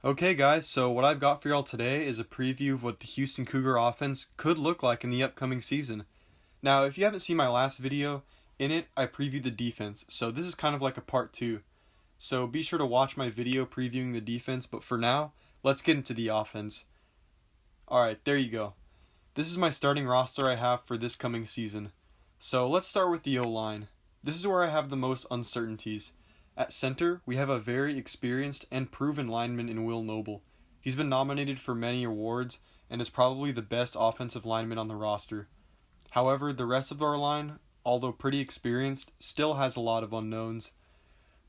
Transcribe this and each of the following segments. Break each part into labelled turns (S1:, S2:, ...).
S1: Okay guys, so what I've got for y'all today is a preview of what the Houston Cougar offense could look like in the upcoming season. Now, if you haven't seen my last video, in it I previewed the defense, so this is kind of like a part 2. So be sure to watch my video previewing the defense, but for now, let's get into the offense. Alright, there you go. This is my starting roster I have for this coming season. So let's start with the O-line. This is where I have the most uncertainties. At center, we have a very experienced and proven lineman in Will Noble. He's been nominated for many awards and is probably the best offensive lineman on the roster. However, the rest of our line, although pretty experienced, still has a lot of unknowns.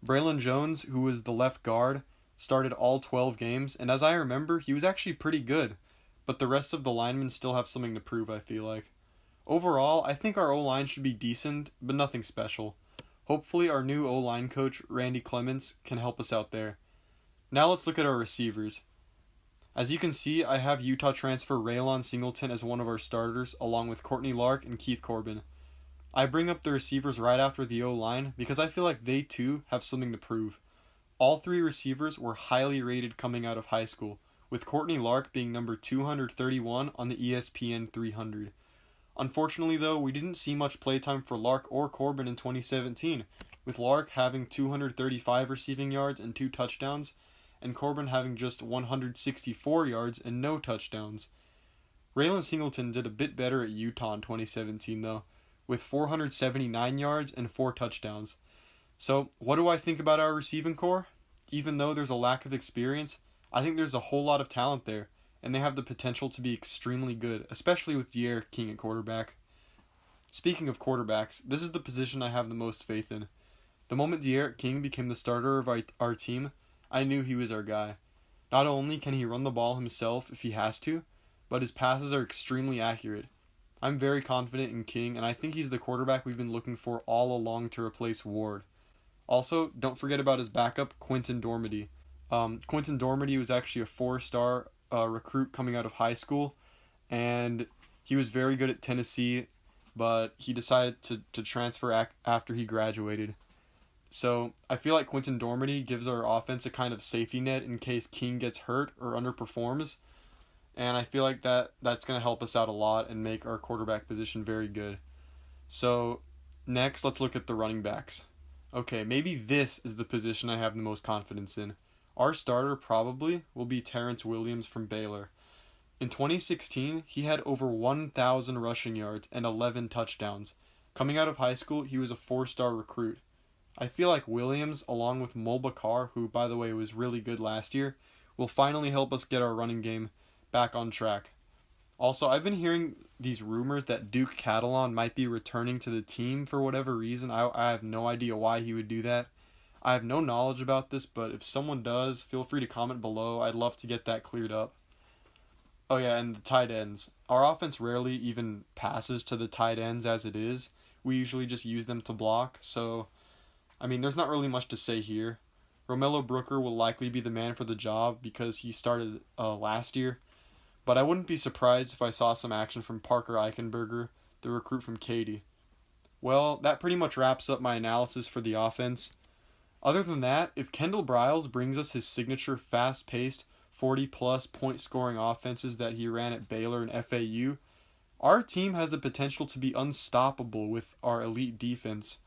S1: Braylon Jones, who was the left guard, started all 12 games, and as I remember, he was actually pretty good, but the rest of the linemen still have something to prove, I feel like. Overall, I think our O-line should be decent, but nothing special. Hopefully our new O-line coach, Randy Clements, can help us out there. Now let's look at our receivers. As you can see, I have Utah transfer Raylon Singleton as one of our starters, along with Courtney Lark and Keith Corbin. I bring up the receivers right after the O-line because I feel like they too have something to prove. All three receivers were highly rated coming out of high school, with Courtney Lark being number 231 on the ESPN 300. Unfortunately, though, we didn't see much playtime for Lark or Corbin in 2017, with Lark having 235 receiving yards and 2 touchdowns, and Corbin having just 164 yards and no touchdowns. Raylon Singleton did a bit better at Utah in 2017, though, with 479 yards and 4 touchdowns. So, what do I think about our receiving core? Even though there's a lack of experience, I think there's a whole lot of talent there, and they have the potential to be extremely good, especially with D'Eriq King at quarterback. Speaking of quarterbacks, this is the position I have the most faith in. The moment D'Eriq King became the starter of our team, I knew he was our guy. Not only can he run the ball himself if he has to, but his passes are extremely accurate. I'm very confident in King, and I think he's the quarterback we've been looking for all along to replace Ward. Also, don't forget about his backup, Quinton Dormady. Quinton Dormady was actually a 4-star recruit coming out of high school, and he was very good at Tennessee, but he decided to transfer after he graduated. So I feel like Quinton Dormady gives our offense a kind of safety net in case King gets hurt or underperforms, and I feel like that's going to help us out a lot and make our quarterback position very good. So next, let's look at the running backs. Okay, maybe this is the position I have the most confidence in. Our starter probably will be Terence Williams from Baylor. In 2016, he had over 1,000 rushing yards and 11 touchdowns. Coming out of high school, he was a 4-star recruit. I feel like Williams, along with Mulbacar, who by the way was really good last year, will finally help us get our running game back on track. Also, I've been hearing these rumors that Duke Catalon might be returning to the team for whatever reason. I have no idea why he would do that. I have no knowledge about this, but if someone does, feel free to comment below. I'd love to get that cleared up. Oh yeah, and the tight ends. Our offense rarely even passes to the tight ends as it is. We usually just use them to block, so there's not really much to say here. Romello Brooker will likely be the man for the job because he started last year, but I wouldn't be surprised if I saw some action from Parker Eichenberger, the recruit from Katy. Well, that pretty much wraps up my analysis for the offense. Other than that, if Kendal Briles brings us his signature fast-paced 40-plus point-scoring offenses that he ran at Baylor and FAU, our team has the potential to be unstoppable with our elite defense.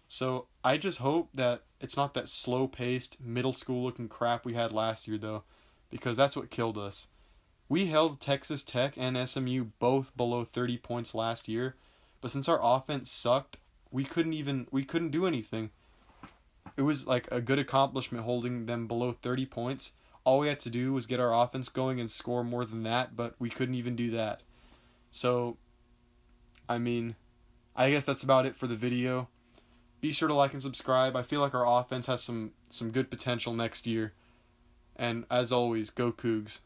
S1: So I just hope that it's not that slow-paced, middle-school-looking crap we had last year, though, because that's what killed us. We held Texas Tech and SMU both below 30 points last year, but since our offense sucked, we couldn't do anything. It was like a good accomplishment holding them below 30 points. All we had to do was get our offense going and score more than that, but we couldn't even do that. So, I guess that's about it for the video. Be sure to like and subscribe. I feel like our offense has some good potential next year. And as always, go Cougs.